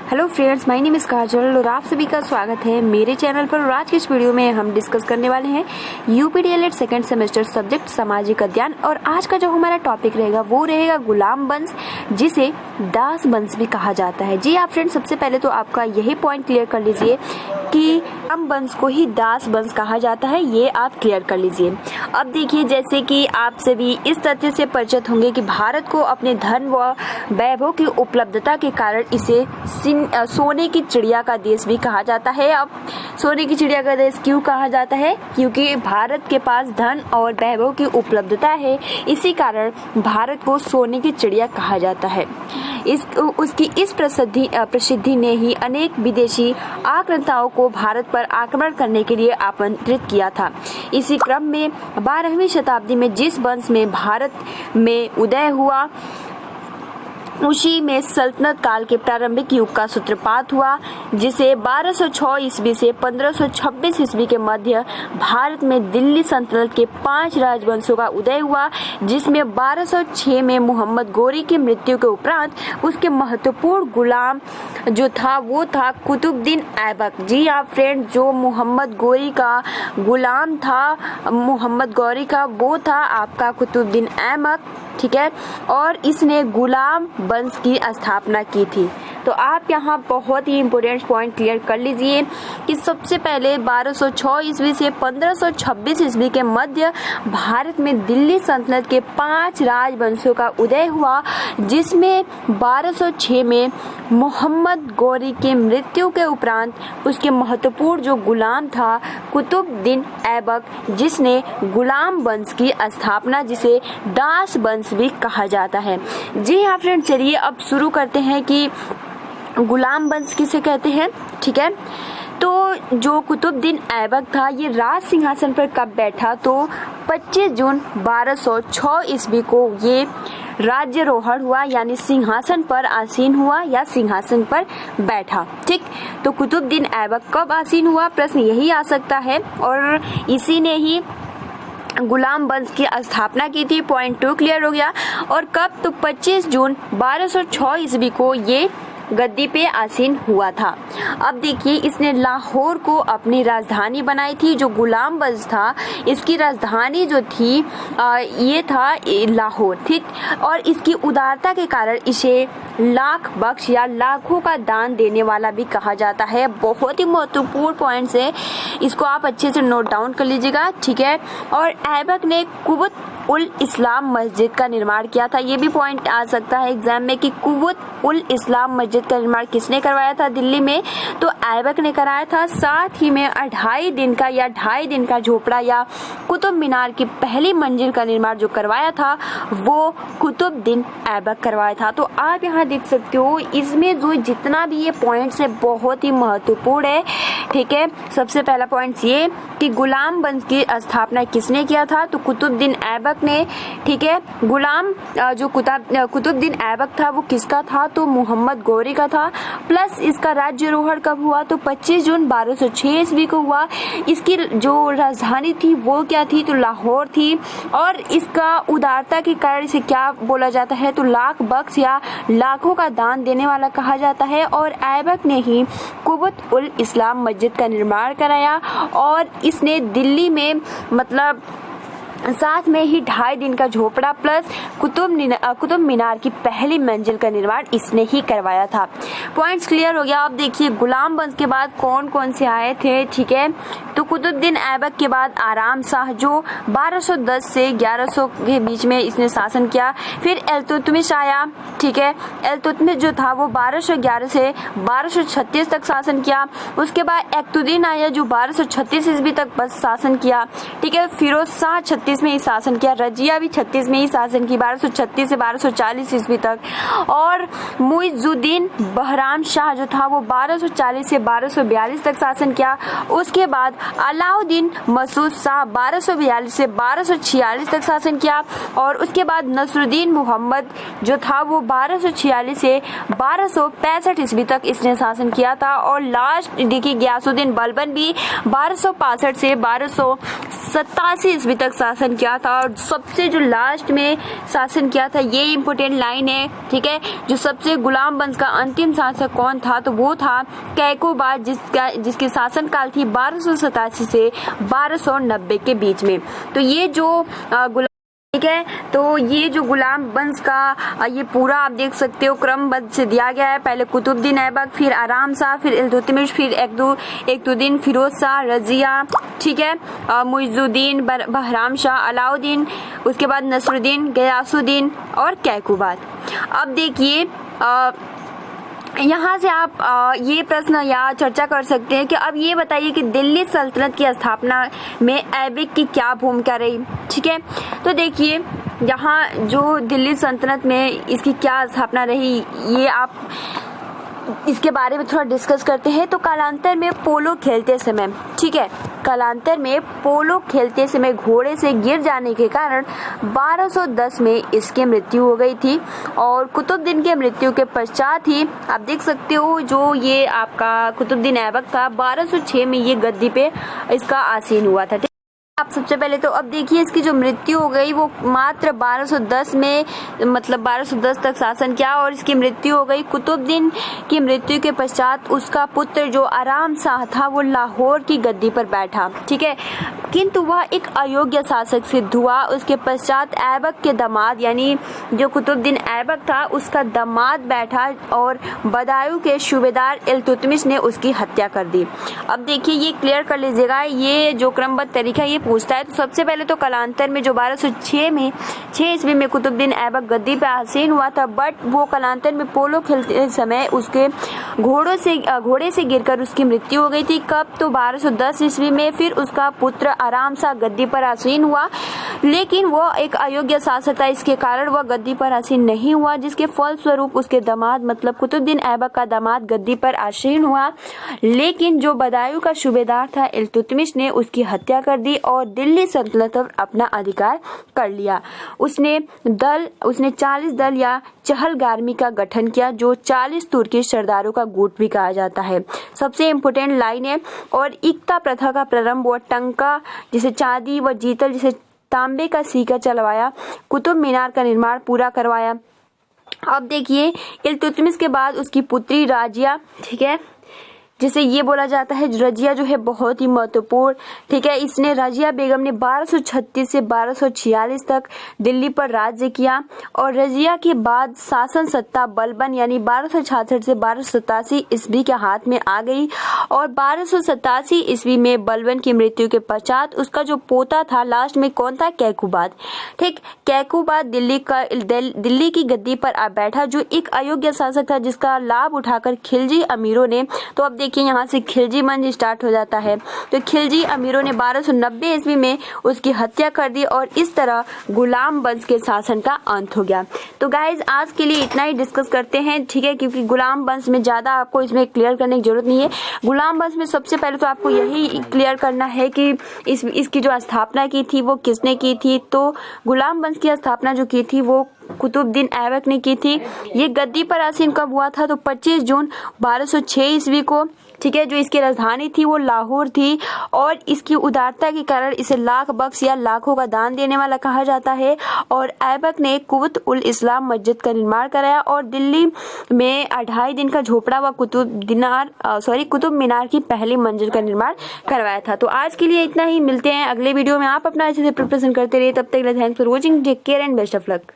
Hello friends, my name is Kajal और आप सभी का स्वागत है मेरे चैनल पर। और आज के इस वीडियो में हम डिस्कस करने वाले हैं यूपीडीएलएड सेकंड सेमेस्टर सब्जेक्ट सामाजिक अध्ययन। और आज का जो हमारा टॉपिक रहेगा वो रहेगा गुलाम वंश, जिसे दास वंश भी कहा जाता है। जी हाँ फ्रेंड्स, सबसे पहले तो आपका यही पॉइंट क्लियर कर लीजिए कि गुलाम वंश को ही दास वंश कहा जाता है, ये आप क्लियर कर लीजिए। अब देखिए, जैसे कि आप सभी इस तथ्य से परिचित होंगे कि भारत को अपने धन व वैभव की उपलब्धता के कारण इसे सोने की चिड़िया का देश भी कहा जाता है। अब सोने की चिड़िया का देश क्यों कहा जाता है? क्योंकि भारत के पास धन और वैभव की उपलब्धता है, इसी कारण भारत को सोने की चिड़िया कहा जाता है। उसकी इस प्रसिद्धि ने ही अनेक विदेशी आक्रांताओं को भारत पर आक्रमण करने के लिए आमंत्रित किया था। इसी क्रम में 12वीं शताब्दी में जिस वंश में भारत में उदय हुआ, उसी में सल्तनत काल के प्रारंभिक युग का सूत्रपात हुआ, जिसे 1206 ईस्वी से 1526 ईस्वी के मध्य भारत में दिल्ली सल्तनत के 5 राजवंशों का उदय हुआ, जिसमें 1206 में मोहम्मद गोरी की मृत्यु के उपरांत उसके महत्वपूर्ण गुलाम जो था वो था कुतुबुद्दीन ऐबक। जी हाँ फ्रेंड, जो मोहम्मद गोरी का गुलाम था, मोहम्मद गोरी का वो था आपका कुतुबुद्दीन ऐबक, ठीक है। और इसने गुलाम वंश की स्थापना की थी। तो आप यहाँ बहुत ही इम्पोर्टेंट पॉइंट क्लियर कर लीजिए कि सबसे पहले 1206 ईस्वी से 1526 ईस्वी के मध्य भारत में दिल्ली सल्तनत के 5 राजवंशों का उदय हुआ, जिसमें 1206 में मोहम्मद गोरी की मृत्यु के उपरांत उसके महत्वपूर्ण जो गुलाम था कुतुबुद्दीन ऐबक, जिसने गुलाम वंश की स्थापना, जिसे दास वंश भी कहा जाता है। जी हाँ फ्रेंड, चलिए अब शुरू करते हैं कि गुलाम वंश किसे कहते हैं, ठीक है। तो जो कुतुबुद्दीन ऐबक था, ये राज सिंहासन पर कब बैठा? तो 25 जून 1206 ईस्वी को ये राज्यारोहण हुआ, यानी सिंहासन पर आसीन हुआ या सिंहासन पर बैठा, ठीक। तो कुतुबुद्दीन ऐबक कब आसीन हुआ, प्रश्न यही आ सकता है। और इसी ने ही गुलाम वंश की स्थापना की थी। पॉइंट 2 क्लियर हो गया। और कब? तो 25 जून 1206 ईस्वी को ये गद्दी पे आसीन हुआ था। अब देखिए, इसने लाहौर को अपनी राजधानी बनाई थी। जो गुलाम वंश था, इसकी राजधानी जो थी ये था लाहौर, ठीक। और इसकी उदारता के कारण इसे लाख बख्श या लाखों का दान देने वाला भी कहा जाता है। बहुत ही महत्वपूर्ण पॉइंट्स है, इसको आप अच्छे से नोट डाउन कर लीजिएगा, ठीक है। और ऐबक ने कुवत उल इस्लाम मस्जिद का निर्माण किया था। ये भी पॉइंट आ सकता है एग्जाम में कि कुवत उल इस्लाम मस्जिद का निर्माण किसने करवाया था दिल्ली में? तो ऐबक ने कराया था। साथ ही में 2.5 दिन का झोपड़ा या कुतुब मीनार की पहली मंजिल का निर्माण जो करवाया था वो कुतुबुद्दीन ऐबक करवाया था। तो आप यहाँ देख सकते हो, इसमें जो जितना भी ये पॉइंट्स है बहुत ही महत्वपूर्ण है, ठीक है। सबसे पहला पॉइंट ये कि गुलाम वंश की स्थापना किसने किया था? तो कुतुबुद्दीन ऐबक ने, ठीक है। गुलाम जो कुतुबुद्दीन ऐबक था वो किसका था? तो मोहम्मद गोरी का था। प्लस इसका राज्यारोहण कब हुआ? तो 25 जून 1206 ईस्वी को हुआ। इसकी जो राजधानी थी वो क्या थी? तो लाहौर थी। और इसका उदारता के कारण इसे क्या बोला जाता है? तो लाख बख्श या लाखों का दान देने वाला कहा जाता है। और ऐबक ने ही कुवत उल इस्लाम मस्जिद का निर्माण कराया, और इसने दिल्ली में मतलब साथ में ही 2.5 दिन का झोपड़ा प्लस कुतुब मीनार की पहली मंजिल का निर्माण इसने ही करवाया था। पॉइंट्स क्लियर हो गया। अब देखिए, गुलाम वंश के बाद कौन कौन से आए थे, ठीक है। तो कुतुबुद्दीन ऐबक के बाद आराम शाह, जो 1210 से 1100 के बीच में इसने शासन किया। फिर इल्तुतमिश आया, ठीक है। इल्तुतमिश जो था वो 1211 से 1236 तक शासन किया। उसके बाद इक्तुद्दीन आया, जो 1236 ईस्वी तक बस शासन किया, ठीक है। फिरोज शाह 36 में ही शासन किया। रजिया भी 36 में ही शासन की, 1236 से 1240 ईस्वी तक। और मुइजुद्दीन बहराम शाह जो था वो 1240 से 1242 तक शासन किया। उसके बाद अलाउद्दीन मसूद शाह 1242 से 1246 तक शासन किया। और उसके बाद नसरुद्दीन मोहम्मद जो था वो 1246 से 1265 ईस्वी तक इसने शासन किया था। और लास्ट देखिए, गयासुद्दीन बलबन भी 1265 से 1287 ईस्वी तक शासन शासन किया था और सबसे जो लास्ट में शासन किया था, ये इम्पोर्टेंट लाइन है, ठीक है। जो सबसे गुलाम वंश का अंतिम शासक कौन था, तो वो था कैकोबाद, जिसकी शासन काल थी 1287 से 1290 के बीच में। तो ये जो ठीक है, तो ये जो गुलाम वंश का ये पूरा आप देख सकते हो क्रमबद्ध से दिया गया है। पहले कुतुबुद्दीन ऐबक, फिर आराम शाह, फिर इल्तुतमिश, फिर इक्तुद्दीन, फिरोज शाह, रजिया, ठीक है, मुइजुद्दीन, बहराम शाह, अलाउद्दीन, उसके बाद नसरुद्दीन, गयासुद्दीन और कैकोबाद। अब देखिए यहाँ से आप ये प्रश्न या चर्चा कर सकते हैं कि अब ये बताइए कि दिल्ली सल्तनत की स्थापना में ऐबक की क्या भूमिका रही, ठीक है। तो देखिए यहाँ जो दिल्ली सल्तनत में इसकी क्या स्थापना रही, ये आप इसके बारे में थोड़ा डिस्कस करते हैं। तो कालांतर में पोलो खेलते समय, ठीक है, कालांतर में पोलो खेलते समय घोड़े से गिर जाने के कारण 1210 में इसकी मृत्यु हो गई थी और कुतुबुद्दीन के मृत्यु के पश्चात ही आप देख सकते हो जो ये आपका कुतुबुद्दीन ऐबक था, 1206 में ये गद्दी पे इसका आसीन हुआ था। आप सबसे पहले तो अब देखिए इसकी जो मृत्यु हो गई वो मात्र 1210 में, मतलब 1210 तक शासन किया और इसकी मृत्यु हो गई। कुतुबुद्दीन की मृत्यु के पश्चात उसका पुत्र जो आराम शाह था वो लाहौर की गद्दी पर बैठा, ठीक है, किंतु वह एक अयोग्य शासक सिद्ध हुआ। उसके पश्चात ऐबक के दामाद यानी जो कुतुबुद्दीन ऐबक था उसका दामाद बैठा और बदायूं के सूबेदार इल्तुतमिश ने उसकी हत्या कर दी। अब देखिए ये क्लियर कर लीजिएगा, ये जो क्रमबद्ध तरीका ये पूछता है। तो सबसे पहले तो कालांतर में जो 1206 में 6 ईस्वी में कुतुबुद्दीन ऐबक गद्दी पे आसीन हुआ था, बट वो कालांतर में पोलो खेलते समय उसके घोड़े से गिरकर उसकी मृत्यु हो गई थी। कब? तो 1210 ईस्वी में। फिर उसका पुत्र आराम शाह गद्दी पर आसीन हुआ, लेकिन वो एक अयोग्य शासक था, इसके कारण वह गद्दी पर आसीन नहीं हुआ, जिसके फलस्वरूप उसके दामाद मतलब कुतुबुद्दीन ऐबक का दामाद गद्दी पर आसीन हुआ। लेकिन जो बदायूं का सूबेदार था इल्तुतमिश ने उसकी हत्या कर दी और दिल्ली सल्तनत पर अपना अधिकार कर लिया। उसने 40 दल या चहलगामी का गठन किया, जो 40 तुर्की सरदारों का गुट भी कहा जाता है। सबसे इम्पोर्टेंट लाइन है, और इक्ता प्रथा का प्रारंभ व टंका जिसे चांदी व जीतल जिसे तांबे का सिक्का चलवाया, कुतुब मीनार का निर्माण पूरा करवाया। अब देखिए इल्तुतमिश के बाद उसकी पुत्री राजिया, ठीक है, जिसे ये बोला जाता है रजिया जो है बहुत ही महत्वपूर्ण, ठीक है, इसने रजिया बेगम ने 1236 से 1246 तक दिल्ली पर राज्य किया और रजिया के बाद शासन सत्ता बलबन यानी 1266 से 1287 ईस्वी के हाथ में आ गई और 1287 ईस्वी में बलबन की मृत्यु के पश्चात उसका जो पोता था लास्ट में कौन था? कैकोबाद, ठीक, कैकोबाद दिल्ली की गद्दी पर आ बैठा, जो एक अयोग्य शासक था जिसका लाभ उठाकर खिलजी अमीरों ने, तो अब देखिए यहाँ से खिलजी वंश स्टार्ट हो जाता है, तो खिलजी अमीरों ने 1290 ईस्वी में उसकी हत्या कर दी और इस तरह गुलाम वंश के शासन का अंत हो गया। तो गाइज आज के लिए इतना ही डिस्कस करते हैं, ठीक है, क्योंकि गुलाम वंश में ज्यादा आपको इसमें क्लियर करने की जरूरत नहीं है। गुलाम वंश में सबसे पहले तो आपको यही क्लियर करना है कि इसकी जो स्थापना की थी वो किसने की थी। तो गुलाम वंश की स्थापना जो की थी वो कुतुबुद्दीन ऐबक ने की थी। ये गद्दी पर आसीन कब हुआ था? तो 25 जून 1206 ईस्वी को, ठीक है, जो इसकी राजधानी थी वो लाहौर थी और इसकी उदारता के कारण इसे लाख बख्श या लाखों का दान देने वाला कहा जाता है। और ऐबक ने कुवत उल इस्लाम मस्जिद का निर्माण कराया और दिल्ली में 2.5 दिन का झोपड़ा व कुतुब मीनार की पहली मंजिल का निर्माण करवाया था। तो आज के लिए इतना ही, मिलते हैं अगले वीडियो में। आप अपना अच्छे से प्रिपरेशन करते रहिए, तब तक thanks for watching, take care and best of luck.